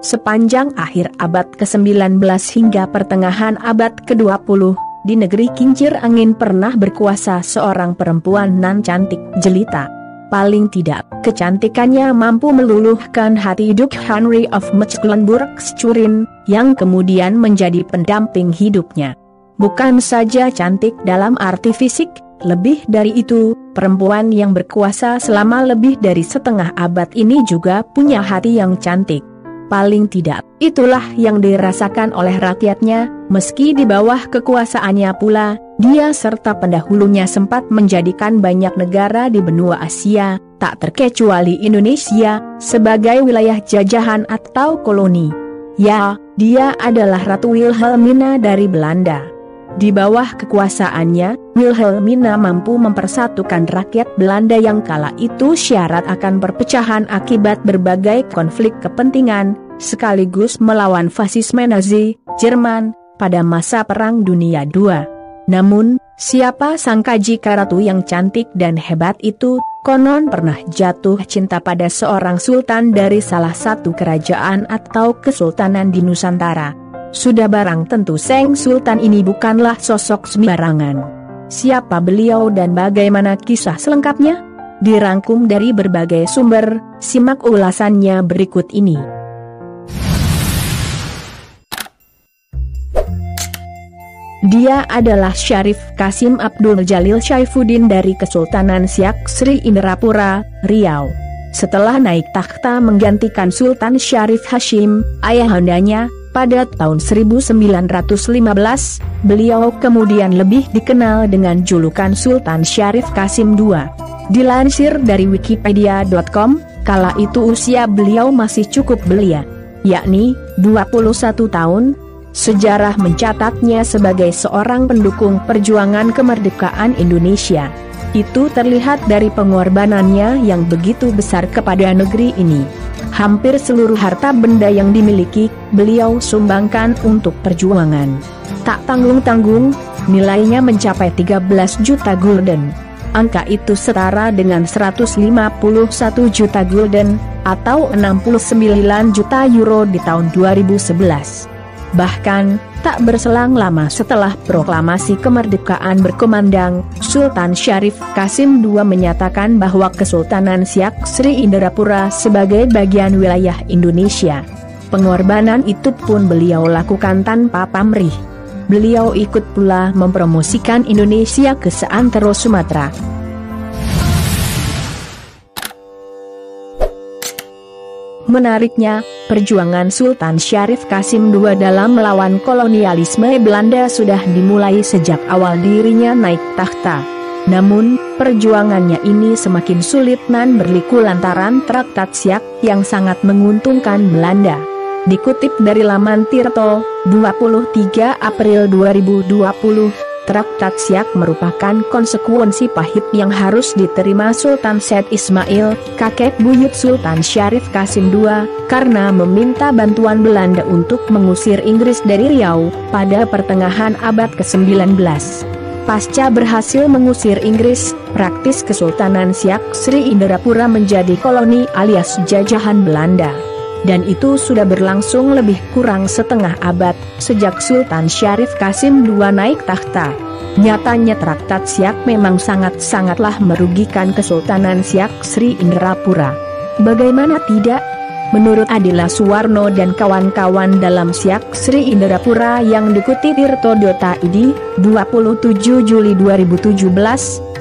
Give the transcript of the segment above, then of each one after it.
Sepanjang akhir abad ke-19 hingga pertengahan abad ke-20, di negeri kincir angin pernah berkuasa seorang perempuan nan cantik jelita. Paling tidak, kecantikannya mampu meluluhkan hati Duke Henry of Mecklenburg-Schwerin, yang kemudian menjadi pendamping hidupnya. Bukan saja cantik dalam arti fisik, lebih dari itu, perempuan yang berkuasa selama lebih dari setengah abad ini juga punya hati yang cantik. Paling tidak, itulah yang dirasakan oleh rakyatnya, meski di bawah kekuasaannya pula, dia serta pendahulunya sempat menjadikan banyak negara di benua Asia, tak terkecuali Indonesia, sebagai wilayah jajahan atau koloni. Ya, dia adalah Ratu Wilhelmina dari Belanda. Di bawah kekuasaannya, Wilhelmina mampu mempersatukan rakyat Belanda yang kala itu syarat akan perpecahan akibat berbagai konflik kepentingan, sekaligus melawan fasisme Nazi Jerman pada masa Perang Dunia II. Namun, siapa sangka jika ratu yang cantik dan hebat itu, konon pernah jatuh cinta pada seorang sultan dari salah satu kerajaan atau kesultanan di Nusantara. Sudah barang tentu Sang Sultan ini bukanlah sosok sembarangan. Siapa beliau dan bagaimana kisah selengkapnya? Dirangkum dari berbagai sumber, simak ulasannya berikut ini. Dia adalah Syarif Kasim Abdul Jalil Syaifuddin dari Kesultanan Siak Sri Indrapura, Riau. Setelah naik takhta menggantikan Sultan Syarif Hashim, ayahandanya, pada tahun 1915, beliau kemudian lebih dikenal dengan julukan Sultan Syarif Kasim II. Dilansir dari wikipedia.com, kala itu usia beliau masih cukup belia, yakni 21 tahun. Sejarah mencatatnya sebagai seorang pendukung perjuangan kemerdekaan Indonesia. Itu terlihat dari pengorbanannya yang begitu besar kepada negeri ini. Hampir seluruh harta benda yang dimiliki, beliau sumbangkan untuk perjuangan. Tak tanggung-tanggung, nilainya mencapai 13 juta gulden. Angka itu setara dengan 151 juta gulden, atau 69 juta euro di tahun 2011. Bahkan, tak berselang lama setelah proklamasi kemerdekaan berkumandang, Sultan Syarif Kasim II menyatakan bahwa Kesultanan Siak Sri Indrapura sebagai bagian wilayah Indonesia. Pengorbanan itu pun beliau lakukan tanpa pamrih. Beliau ikut pula mempromosikan Indonesia ke seantero Sumatera. Menariknya, perjuangan Sultan Syarif Kasim II dalam melawan kolonialisme Belanda sudah dimulai sejak awal dirinya naik takhta. Namun, perjuangannya ini semakin sulit nan berliku lantaran Traktat Siak yang sangat menguntungkan Belanda. Dikutip dari laman Tirto, 23 April 2020, Traktat Siak merupakan konsekuensi pahit yang harus diterima Sultan Said Ismail, kakek buyut Sultan Syarif Kasim II, karena meminta bantuan Belanda untuk mengusir Inggris dari Riau, pada pertengahan abad ke-19. Pasca berhasil mengusir Inggris, praktis Kesultanan Siak Sri Indrapura menjadi koloni alias jajahan Belanda. Dan itu sudah berlangsung lebih kurang setengah abad, sejak Sultan Syarif Kasim II naik takhta. Nyatanya Traktat Siak memang sangat-sangatlah merugikan Kesultanan Siak Sri Indrapura. Bagaimana tidak? Menurut Adila Suwarno dan kawan-kawan dalam Siak Sri Indrapura yang dikutip tirto.id, 27 Juli 2017,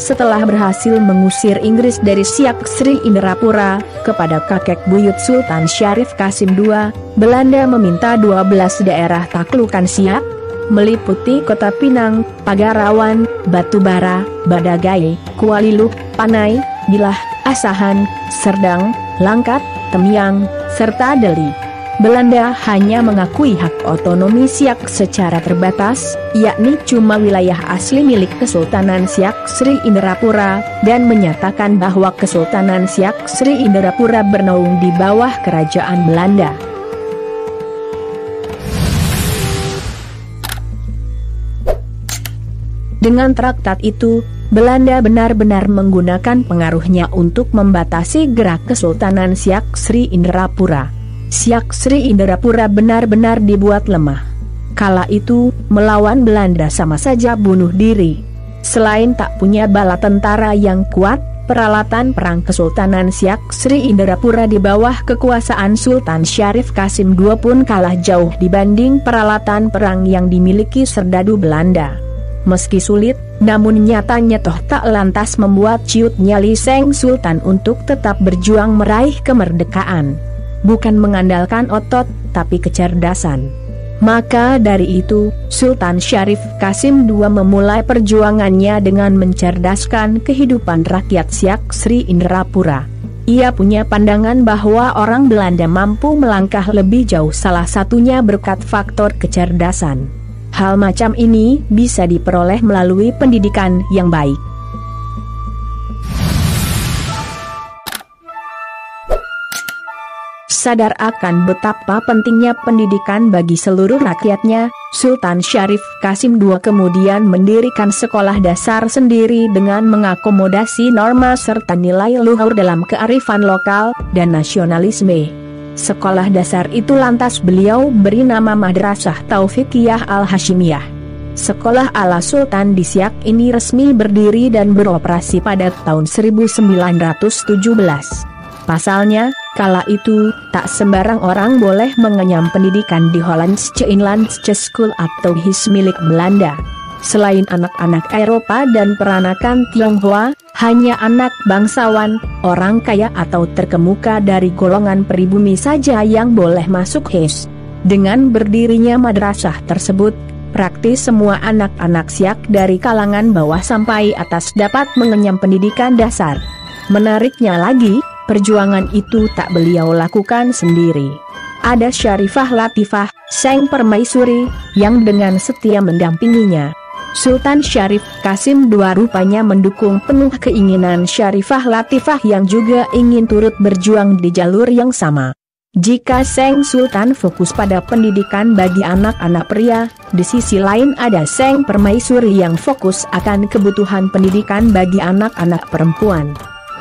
setelah berhasil mengusir Inggris dari Siak Sri Indrapura, kepada kakek buyut Sultan Syarif Kasim II, Belanda meminta 12 daerah taklukan Siak, meliputi Kota Pinang, Pagarawan, Batubara, Badagai, Kualiluh, Panai, Bilah, Asahan, Serdang, Langkat, Temyang, serta Deli. Belanda hanya mengakui hak otonomi Siak secara terbatas, yakni cuma wilayah asli milik Kesultanan Siak Sri Indrapura, dan menyatakan bahwa Kesultanan Siak Sri Indrapura bernaung di bawah kerajaan Belanda. Dengan traktat itu, Belanda benar-benar menggunakan pengaruhnya untuk membatasi gerak Kesultanan Siak Sri Indrapura. Siak Sri Indrapura benar-benar dibuat lemah. Kala itu, melawan Belanda sama saja bunuh diri. Selain tak punya bala tentara yang kuat, peralatan perang Kesultanan Siak Sri Indrapura di bawah kekuasaan Sultan Syarif Qasim II pun kalah jauh dibanding peralatan perang yang dimiliki serdadu Belanda. Meski sulit, namun nyatanya toh tak lantas membuat ciut nyali Seng Sultan untuk tetap berjuang meraih kemerdekaan. Bukan mengandalkan otot, tapi kecerdasan. Maka dari itu, Sultan Syarif Qasim II memulai perjuangannya dengan mencerdaskan kehidupan rakyat Siak Sri Indrapura. Ia punya pandangan bahwa orang Belanda mampu melangkah lebih jauh, salah satunya berkat faktor kecerdasan. Hal macam ini bisa diperoleh melalui pendidikan yang baik. Sadar akan betapa pentingnya pendidikan bagi seluruh rakyatnya, Sultan Syarif Qasim II kemudian mendirikan sekolah dasar sendiri dengan mengakomodasi norma serta nilai luhur dalam kearifan lokal dan nasionalisme. Sekolah dasar itu lantas beliau beri nama Madrasah Taufikiyah Al-Hashimiyah. Sekolah ala Sultan di Siak ini resmi berdiri dan beroperasi pada tahun 1917. Pasalnya, kala itu, tak sembarang orang boleh mengenyam pendidikan di Hollandse Inlandse School atau HIS milik Belanda. Selain anak-anak Eropa dan peranakan Tionghoa, hanya anak bangsawan, orang kaya atau terkemuka dari golongan pribumi saja yang boleh masuk HIS. Dengan berdirinya madrasah tersebut, praktis semua anak-anak Siak dari kalangan bawah sampai atas dapat mengenyam pendidikan dasar. Menariknya lagi, perjuangan itu tak beliau lakukan sendiri. Ada Syarifah Latifah, Seng Permaisuri, yang dengan setia mendampinginya. Sultan Syarif Qasim II rupanya mendukung penuh keinginan Syarifah Latifah yang juga ingin turut berjuang di jalur yang sama. Jika Seng Sultan fokus pada pendidikan bagi anak-anak pria, di sisi lain ada Seng Permaisuri yang fokus akan kebutuhan pendidikan bagi anak-anak perempuan.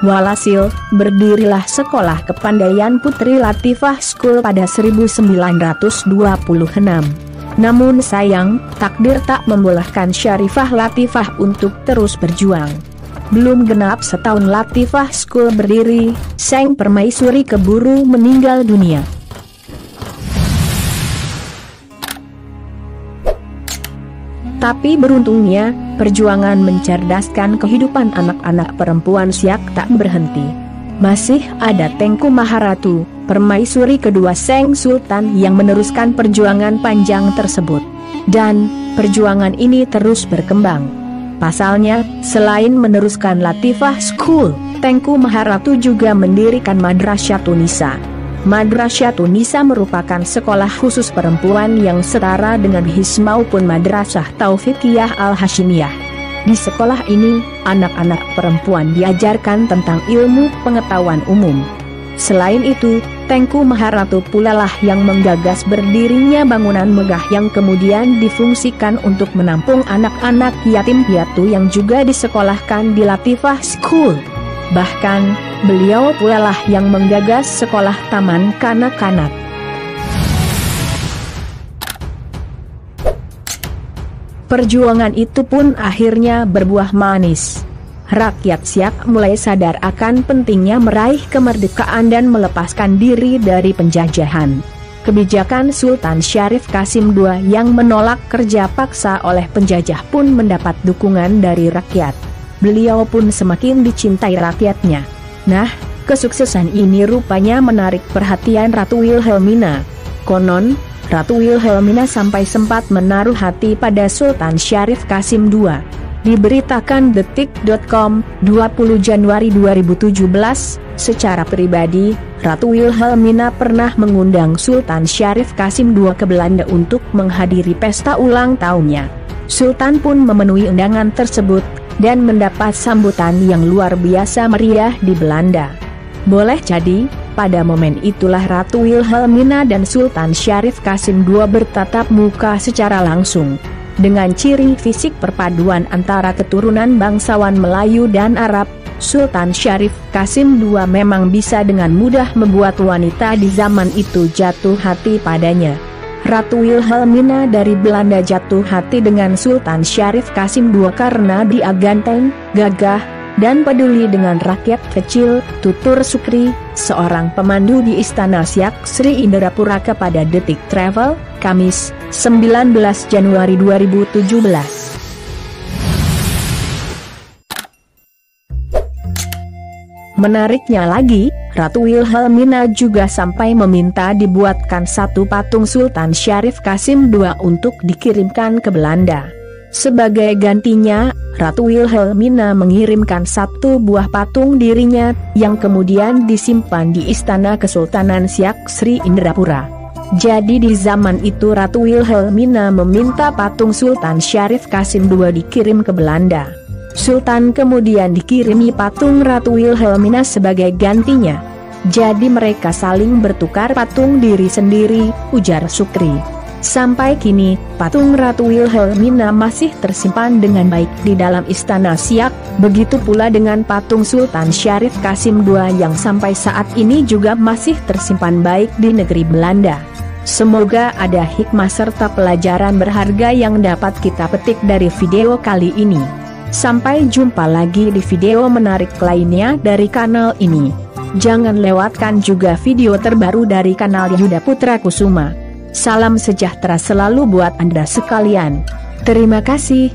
Walhasil, berdirilah Sekolah Kepandaian Putri Latifah School pada 1926. Namun sayang, takdir tak membolehkan Syarifah Latifah untuk terus berjuang. Belum genap setahun Latifah School berdiri, Seng Permaisuri keburu meninggal dunia. Tapi beruntungnya, perjuangan mencerdaskan kehidupan anak-anak perempuan Siak tak berhenti. Masih ada Tengku Maharatu, permaisuri kedua Seng Sultan yang meneruskan perjuangan panjang tersebut. Dan, perjuangan ini terus berkembang. Pasalnya, selain meneruskan Latifah School, Tengku Maharatu juga mendirikan Madrasyatul Nisa. Madrasyatul Nisa merupakan sekolah khusus perempuan yang setara dengan HIS maupun Madrasah Taufikiyah Al-Hashimiyah. Di sekolah ini, anak-anak perempuan diajarkan tentang ilmu pengetahuan umum. Selain itu, Tengku Maharatu pula lah yang menggagas berdirinya bangunan megah yang kemudian difungsikan untuk menampung anak-anak yatim piatu yang juga disekolahkan di Latifah School. Bahkan, beliau pula lah yang menggagas sekolah taman kanak-kanak. Perjuangan itu pun akhirnya berbuah manis. Rakyat Siak mulai sadar akan pentingnya meraih kemerdekaan dan melepaskan diri dari penjajahan. Kebijakan Sultan Syarif Qasim II yang menolak kerja paksa oleh penjajah pun mendapat dukungan dari rakyat. Beliau pun semakin dicintai rakyatnya. Nah, kesuksesan ini rupanya menarik perhatian Ratu Wilhelmina. Konon, Ratu Wilhelmina sampai sempat menaruh hati pada Sultan Syarif Qasim II. Diberitakan detik.com, 20 Januari 2017, secara pribadi, Ratu Wilhelmina pernah mengundang Sultan Syarif Qasim II ke Belanda untuk menghadiri pesta ulang tahunnya. Sultan pun memenuhi undangan tersebut, dan mendapat sambutan yang luar biasa meriah di Belanda. Boleh jadi, pada momen itulah Ratu Wilhelmina dan Sultan Syarif Qasim II bertatap muka secara langsung. Dengan ciri fisik perpaduan antara keturunan bangsawan Melayu dan Arab, Sultan Syarif Kasim II memang bisa dengan mudah membuat wanita di zaman itu jatuh hati padanya. Ratu Wilhelmina dari Belanda jatuh hati dengan Sultan Syarif Kasim II karena dia ganteng, gagah, dan peduli dengan rakyat kecil, tutur Sukri, seorang pemandu di Istana Siak Sri Indrapura kepada Detik Travel, Kamis, 19 Januari 2017. Menariknya lagi, Ratu Wilhelmina juga sampai meminta dibuatkan satu patung Sultan Syarif Kasim II untuk dikirimkan ke Belanda. Sebagai gantinya, Ratu Wilhelmina mengirimkan satu buah patung dirinya, yang kemudian disimpan di Istana Kesultanan Siak Sri Indrapura. Jadi di zaman itu Ratu Wilhelmina meminta patung Sultan Syarif Kasim II dikirim ke Belanda. Sultan kemudian dikirimi patung Ratu Wilhelmina sebagai gantinya. Jadi mereka saling bertukar patung diri sendiri, ujar Sukri. Sampai kini, patung Ratu Wilhelmina masih tersimpan dengan baik di dalam Istana Siak, begitu pula dengan patung Sultan Syarif Kasim II yang sampai saat ini juga masih tersimpan baik di negeri Belanda. Semoga ada hikmah serta pelajaran berharga yang dapat kita petik dari video kali ini. Sampai jumpa lagi di video menarik lainnya dari kanal ini. Jangan lewatkan juga video terbaru dari kanal Yuda Putra Kusuma. Salam sejahtera selalu buat Anda sekalian. Terima kasih.